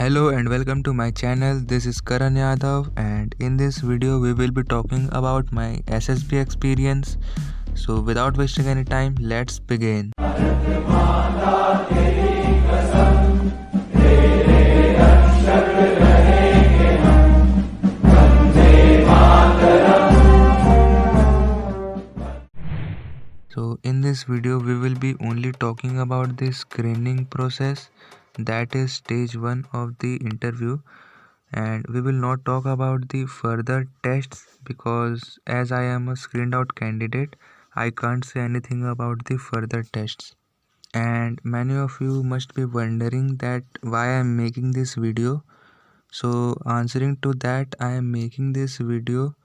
Hello and welcome to my channel. This is Karan Yadav, and in this video we will be talking about my SSB experience. So without wasting any time, let's begin. So in this video we will be only talking about the screening process, that is stage 1 of the interview, and we will not talk about the further tests because as I am a screened out candidate, I can't say anything about the further tests. And many of you must be wondering that why I am making this video. So answering to that, I am making this video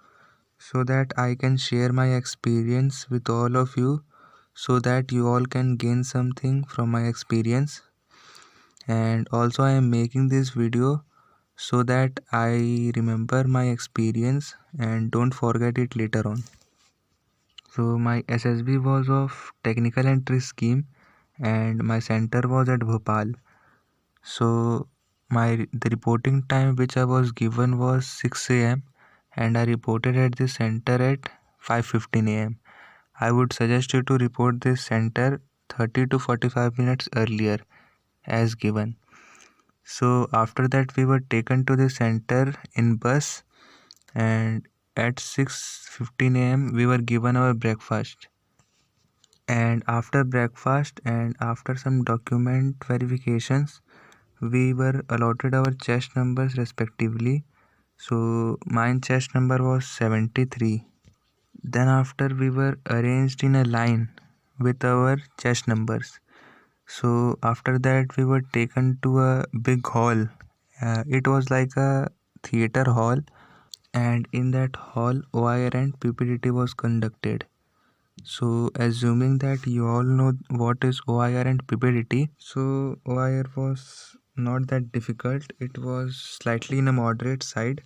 so that I can share my experience with all of you, so that you all can gain something from my experience. And also I am making this video so that I remember my experience and don't forget it later on. So my SSB was of technical entry scheme and my center was at Bhopal. So the reporting time which I was given was 6 a.m. and I reported at the center at 5:15 a.m. I would suggest you to report this center 30 to 45 minutes earlier as given. So after that we were taken to the center in bus, and at 6:15 a.m. we were given our breakfast. And after breakfast and after some document verifications, we were allotted our chest numbers respectively. So mine chest number was 73. Then after we were arranged in a line with our chest numbers. So after that we were taken to a big hall. It was like a theater hall, and in that hall OIR and PPDT was conducted. So assuming that you all know what is OIR and PPDT, so OIR was not that difficult, it was slightly in a moderate side.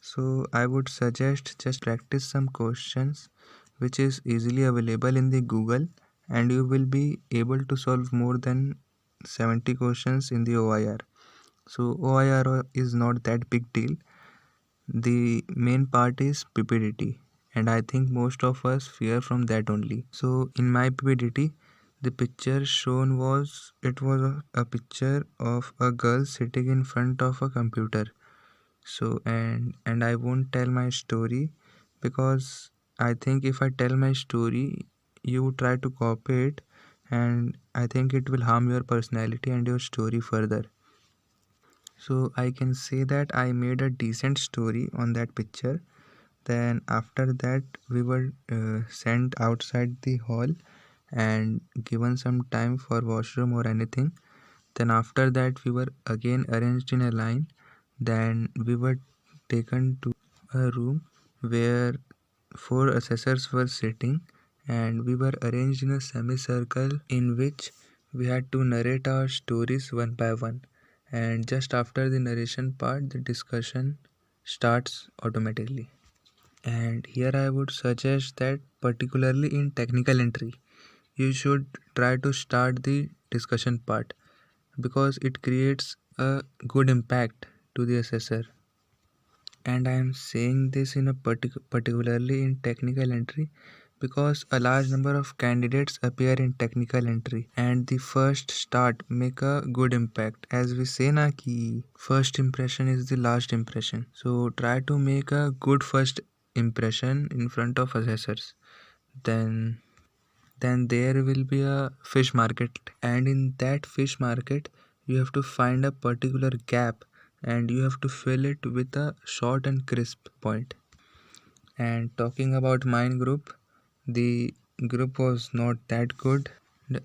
So I would suggest just practice some questions which is easily available in the Google, and you will be able to solve more than 70 questions in the OIR. So OIR is not that big deal. The main part is PPDT, and I think most of us fear from that only. So in my PPDT, the picture shown was a picture of a girl sitting in front of a computer. So and I won't tell my story because I think if I tell my story, you try to copy it, and I think it will harm your personality and your story further. So I can say that I made a decent story on that picture. Then after that we were sent outside the hall and given some time for washroom or anything. Then after that we were again arranged in a line. Then we were taken to a room where four assessors were sitting, and we were arranged in a semicircle in which we had to narrate our stories one by one. And just after the narration part, the discussion starts automatically. And here I would suggest that particularly in technical entry, you should try to start the discussion part because it creates a good impact to the assessor. And I am saying this in a particularly in technical entry because a large number of candidates appear in technical entry, and the first start make a good impact. As we say na ki first impression is the last impression, so try to make a good first impression in front of assessors. Then there will be a fish market, and in that fish market you have to find a particular gap and you have to fill it with a short and crisp point. And talking about mine group, the group was not that good.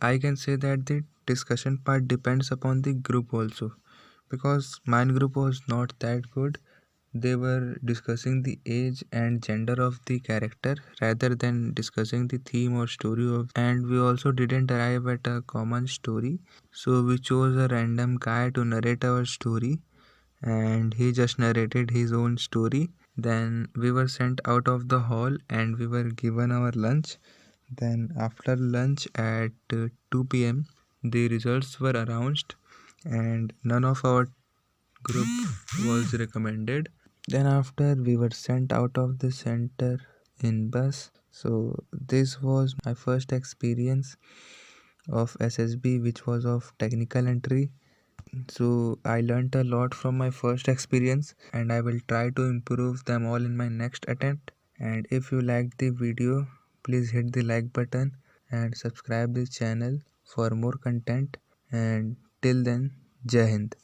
I can say that the discussion part depends upon the group also, because mine group was not that good. They were discussing the age and gender of the character rather than discussing the theme or story of, and we also didn't arrive at a common story. So we chose a random guy to narrate our story, and he just narrated his own story. Then we were sent out of the hall and we were given our lunch. Then after lunch at 2 p.m. the results were announced, and none of our group was recommended. Then after we were sent out of the center in bus. So this was my first experience of SSB, which was of technical entry. So I learnt a lot from my first experience and I will try to improve them all in my next attempt. And if you liked the video, please hit the like button and subscribe this channel for more content. And till then, Jai Hind.